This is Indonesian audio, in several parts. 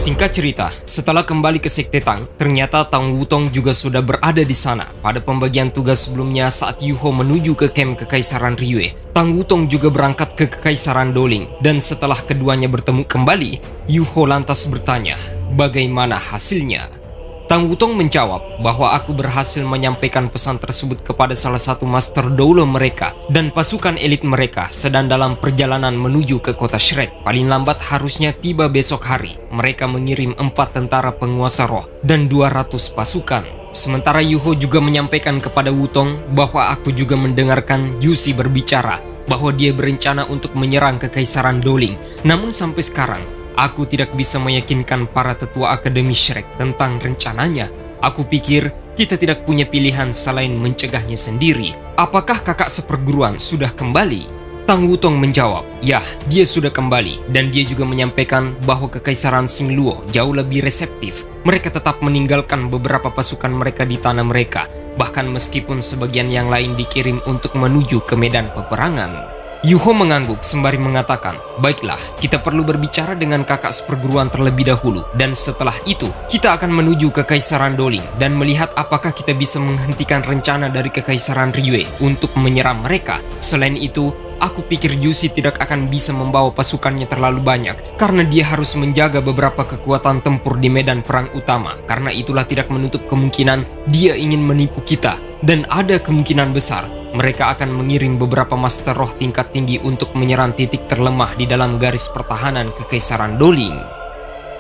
Singkat cerita, setelah kembali ke Sekte Tang, ternyata Tang Wutong juga sudah berada di sana. Pada pembagian tugas sebelumnya saat Yuho menuju ke camp Kekaisaran Ryue, Tang Wutong juga berangkat ke Kekaisaran Doling. Dan setelah keduanya bertemu kembali, Yuho lantas bertanya, bagaimana hasilnya? Tang Wutong menjawab bahwa aku berhasil menyampaikan pesan tersebut kepada salah satu master doula mereka dan pasukan elit mereka sedang dalam perjalanan menuju ke kota Shrek. Paling lambat harusnya tiba besok hari. Mereka mengirim 4 tentara penguasa roh dan 200 pasukan. Sementara Yuho juga menyampaikan kepada Wutong bahwa aku juga mendengarkan Yusi berbicara bahwa dia berencana untuk menyerang Kekaisaran Doling. Namun sampai sekarang, aku tidak bisa meyakinkan para tetua Akademi Shrek tentang rencananya. Aku pikir kita tidak punya pilihan selain mencegahnya sendiri. Apakah kakak seperguruan sudah kembali? Tang Wutong menjawab, ya, dia sudah kembali. Dan dia juga menyampaikan bahwa Kekaisaran Xingluo jauh lebih reseptif. Mereka tetap meninggalkan beberapa pasukan mereka di tanah mereka. Bahkan meskipun sebagian yang lain dikirim untuk menuju ke medan peperangan. Yuho mengangguk sembari mengatakan, baiklah, kita perlu berbicara dengan kakak seperguruan terlebih dahulu. Dan setelah itu, kita akan menuju ke Kekaisaran Doling dan melihat apakah kita bisa menghentikan rencana dari Kekaisaran Ryue untuk menyerang mereka. Selain itu, aku pikir Yusi tidak akan bisa membawa pasukannya terlalu banyak karena dia harus menjaga beberapa kekuatan tempur di medan perang utama. Karena itulah tidak menutup kemungkinan dia ingin menipu kita. Dan ada kemungkinan besar mereka akan mengirim beberapa master roh tingkat tinggi untuk menyerang titik terlemah di dalam garis pertahanan Kekaisaran Doling.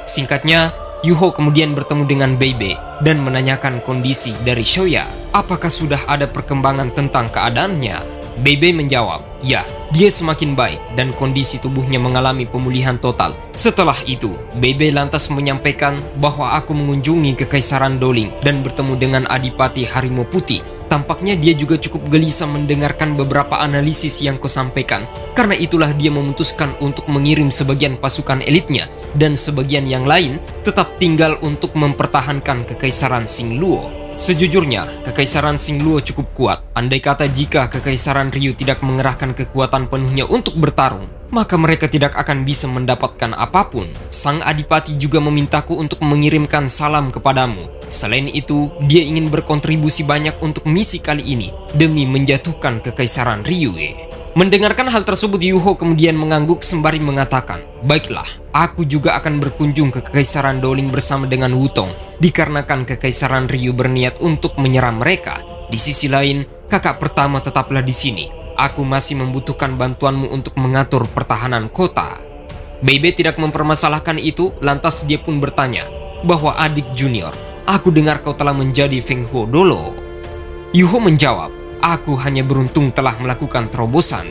Singkatnya, Yuho kemudian bertemu dengan Beibe dan menanyakan kondisi dari Shoya. Apakah sudah ada perkembangan tentang keadaannya? Beibe menjawab, ya, dia semakin baik dan kondisi tubuhnya mengalami pemulihan total. Setelah itu, Beibe lantas menyampaikan bahwa aku mengunjungi Kekaisaran Doling dan bertemu dengan Adipati Harimau Putih. Tampaknya dia juga cukup gelisah mendengarkan beberapa analisis yang kau sampaikan. Karena itulah dia memutuskan untuk mengirim sebagian pasukan elitnya dan sebagian yang lain tetap tinggal untuk mempertahankan Kekaisaran Xingluo. Sejujurnya, Kekaisaran Xingluo cukup kuat. Andai kata jika Kekaisaran Ryu tidak mengerahkan kekuatan penuhnya untuk bertarung, maka mereka tidak akan bisa mendapatkan apapun. Sang Adipati juga memintaku untuk mengirimkan salam kepadamu. Selain itu, dia ingin berkontribusi banyak untuk misi kali ini demi menjatuhkan Kekaisaran Ryue. Mendengarkan hal tersebut, Yuho kemudian mengangguk sembari mengatakan, baiklah, aku juga akan berkunjung ke Kekaisaran Doling bersama dengan Wutong, dikarenakan Kekaisaran Ryu berniat untuk menyerang mereka. Di sisi lain, kakak pertama tetaplah di sini. Aku masih membutuhkan bantuanmu untuk mengatur pertahanan kota. Beibe tidak mempermasalahkan itu, lantas dia pun bertanya, bahwa adik junior, aku dengar kau telah menjadi Feng Huo Dolo. Yuho menjawab, aku hanya beruntung telah melakukan terobosan.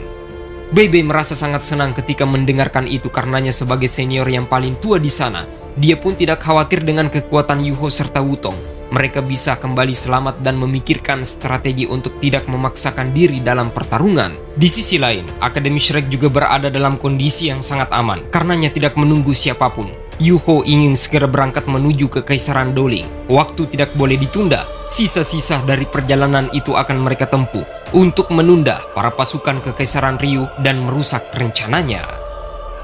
Beibe merasa sangat senang ketika mendengarkan itu karenanya sebagai senior yang paling tua di sana. Dia pun tidak khawatir dengan kekuatan Yuho serta Wutong. Mereka bisa kembali selamat dan memikirkan strategi untuk tidak memaksakan diri dalam pertarungan. Di sisi lain, Akademi Shrek juga berada dalam kondisi yang sangat aman karenanya tidak menunggu siapapun. Yuho ingin segera berangkat menuju ke Kekaisaran Doling. Waktu tidak boleh ditunda. Sisa-sisa dari perjalanan itu akan mereka tempuh untuk menunda para pasukan Kekaisaran Ryu dan merusak rencananya.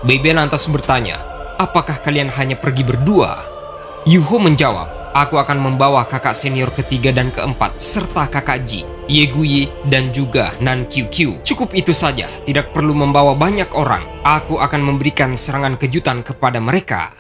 Beibe lantas bertanya, apakah kalian hanya pergi berdua? Yuho menjawab, aku akan membawa kakak senior ketiga dan keempat serta kakak Ji, Yeguyi, dan juga Nan Qiu. Cukup itu saja, tidak perlu membawa banyak orang. Aku akan memberikan serangan kejutan kepada mereka.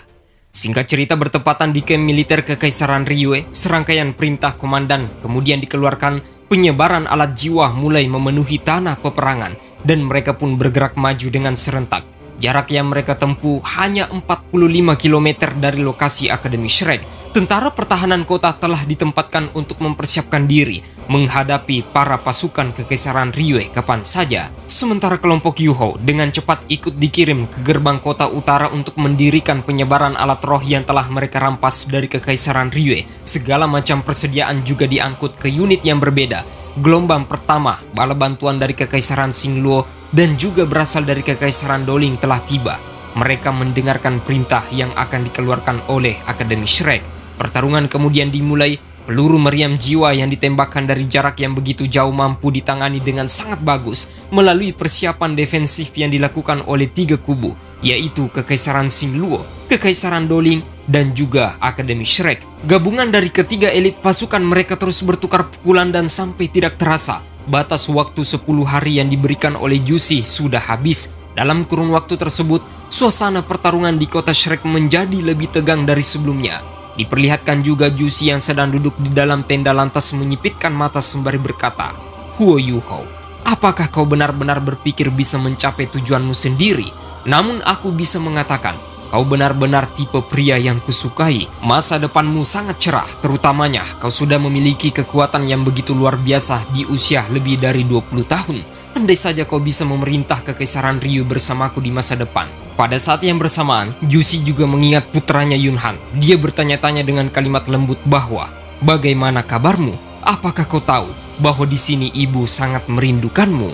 Singkat cerita, bertepatan di camp militer Kekaisaran Ryue, serangkaian perintah komandan kemudian dikeluarkan. Penyebaran alat jiwa mulai memenuhi tanah peperangan dan mereka pun bergerak maju dengan serentak. Jarak yang mereka tempuh hanya 45 km dari lokasi Akademi Shrek. Tentara pertahanan kota telah ditempatkan untuk mempersiapkan diri menghadapi para pasukan Kekaisaran Ryue kapan saja. Sementara kelompok Yuho dengan cepat ikut dikirim ke gerbang kota utara untuk mendirikan penyebaran alat roh yang telah mereka rampas dari Kekaisaran Ryue. Segala macam persediaan juga diangkut ke unit yang berbeda. Gelombang pertama bala bantuan dari Kekaisaran Xingluo dan juga berasal dari Kekaisaran Doling telah tiba. Mereka mendengarkan perintah yang akan dikeluarkan oleh Akademi Shrek. Pertarungan kemudian dimulai. Peluru meriam jiwa yang ditembakkan dari jarak yang begitu jauh mampu ditangani dengan sangat bagus melalui persiapan defensif yang dilakukan oleh 3 kubu, yaitu Kekaisaran Xingluo, Kekaisaran Doling, dan juga Akademi Shrek. Gabungan dari ketiga elit pasukan mereka terus bertukar pukulan dan sampai tidak terasa, batas waktu 10 hari yang diberikan oleh Juicy sudah habis. Dalam kurun waktu tersebut, suasana pertarungan di kota Shrek menjadi lebih tegang dari sebelumnya. Diperlihatkan juga Juicy yang sedang duduk di dalam tenda lantas menyipitkan mata sembari berkata, "Huo Yuho, apakah kau benar-benar berpikir bisa mencapai tujuanmu sendiri? Namun aku bisa mengatakan, kau benar-benar tipe pria yang kusukai. Masa depanmu sangat cerah, terutamanya kau sudah memiliki kekuatan yang begitu luar biasa di usia lebih dari 20 tahun. Andai saja kau bisa memerintah kekaisaran Ryu bersamaku di masa depan." Pada saat yang bersamaan, Juicy juga mengingat putranya Yunhan. Dia bertanya-tanya dengan kalimat lembut bahwa, "Bagaimana kabarmu? Apakah kau tahu bahwa di sini ibu sangat merindukanmu?"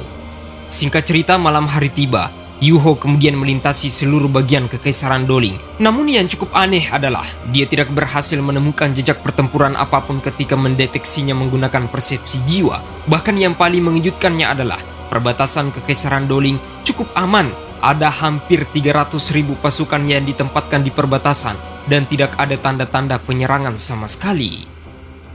Singkat cerita, malam hari tiba. Yuho kemudian melintasi seluruh bagian kekaisaran Doling. Namun yang cukup aneh adalah dia tidak berhasil menemukan jejak pertempuran apapun ketika mendeteksinya menggunakan persepsi jiwa. Bahkan yang paling mengejutkannya adalah perbatasan kekaisaran Doling cukup aman. Ada hampir 300.000 pasukan yang ditempatkan di perbatasan dan tidak ada tanda-tanda penyerangan sama sekali.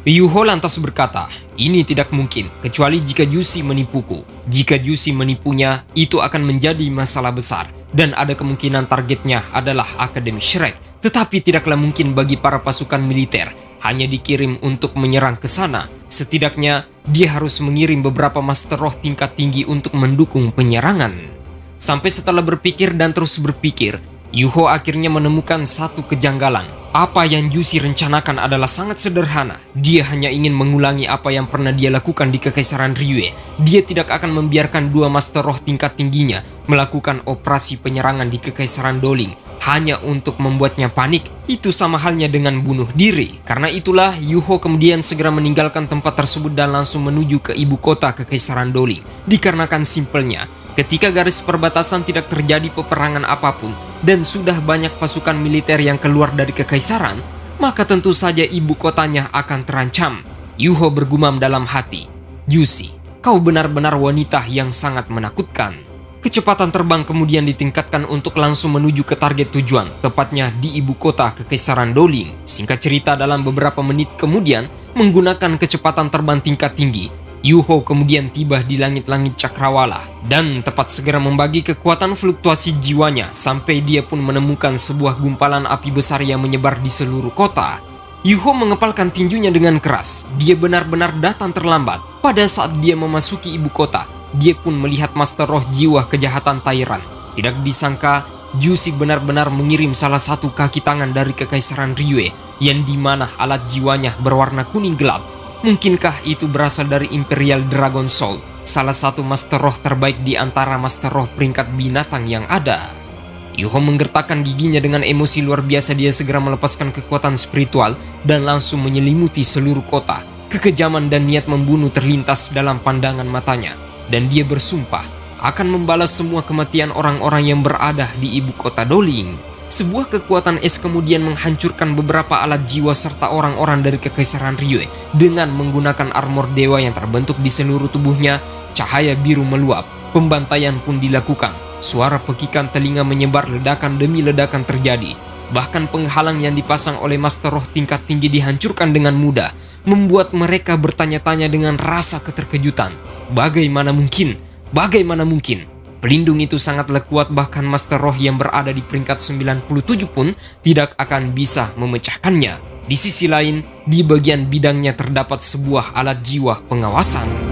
Yuho lantas berkata, "Ini tidak mungkin kecuali jika Juicy menipuku. Jika Juicy menipunya, itu akan menjadi masalah besar dan ada kemungkinan targetnya adalah Akademi Shrek. Tetapi tidaklah mungkin bagi para pasukan militer hanya dikirim untuk menyerang ke sana. Setidaknya dia harus mengirim beberapa Master Roh tingkat tinggi untuk mendukung penyerangan." Sampai setelah berpikir dan terus berpikir, Yuho akhirnya menemukan satu kejanggalan. Apa yang Juicy rencanakan adalah sangat sederhana. Dia hanya ingin mengulangi apa yang pernah dia lakukan di Kekaisaran Ryue. Dia tidak akan membiarkan dua Master Roh tingkat tingginya melakukan operasi penyerangan di Kekaisaran Doling hanya untuk membuatnya panik. Itu sama halnya dengan bunuh diri. Karena itulah Yuho kemudian segera meninggalkan tempat tersebut dan langsung menuju ke ibu kota Kekaisaran Doling. Dikarenakan simpelnya, ketika garis perbatasan tidak terjadi peperangan apapun dan sudah banyak pasukan militer yang keluar dari kekaisaran, maka tentu saja ibu kotanya akan terancam. Yuho bergumam dalam hati, "Juicy, kau benar-benar wanita yang sangat menakutkan." Kecepatan terbang kemudian ditingkatkan untuk langsung menuju ke target tujuan, tepatnya di ibu kota Kekaisaran Doling. Singkat cerita, dalam beberapa menit kemudian, menggunakan kecepatan terbang tingkat tinggi, Yuho kemudian tiba di langit-langit Cakrawala dan tepat segera membagi kekuatan fluktuasi jiwanya sampai dia pun menemukan sebuah gumpalan api besar yang menyebar di seluruh kota. Yuho mengepalkan tinjunya dengan keras. Dia benar-benar datang terlambat. Pada saat dia memasuki ibu kota, dia pun melihat Master Roh jiwa kejahatan Tyrant. Tidak disangka, Juicy benar-benar mengirim salah satu kaki tangan dari Kekaisaran Ryue yang dimana alat jiwanya berwarna kuning gelap. Mungkinkah itu berasal dari Imperial Dragon Soul, salah satu Master Roh terbaik di antara Master Roh peringkat binatang yang ada? Yuho menggertakkan giginya dengan emosi luar biasa. Dia segera melepaskan kekuatan spiritual dan langsung menyelimuti seluruh kota. Kekejaman dan niat membunuh terlintas dalam pandangan matanya, dan dia bersumpah akan membalas semua kematian orang-orang yang berada di ibu kota Doling. Sebuah kekuatan es kemudian menghancurkan beberapa alat jiwa serta orang-orang dari Kekaisaran Ryue. Dengan menggunakan armor dewa yang terbentuk di seluruh tubuhnya, cahaya biru meluap, pembantaian pun dilakukan. Suara pekikan telinga menyebar, ledakan demi ledakan terjadi. Bahkan penghalang yang dipasang oleh Master Roh tingkat tinggi dihancurkan dengan mudah, membuat mereka bertanya-tanya dengan rasa keterkejutan. Bagaimana mungkin? Bagaimana mungkin? Pelindung itu sangatlah kuat, bahkan Master Roh yang berada di peringkat 97 pun tidak akan bisa memecahkannya. Di sisi lain, di bagian bidangnya terdapat sebuah alat jiwa pengawasan.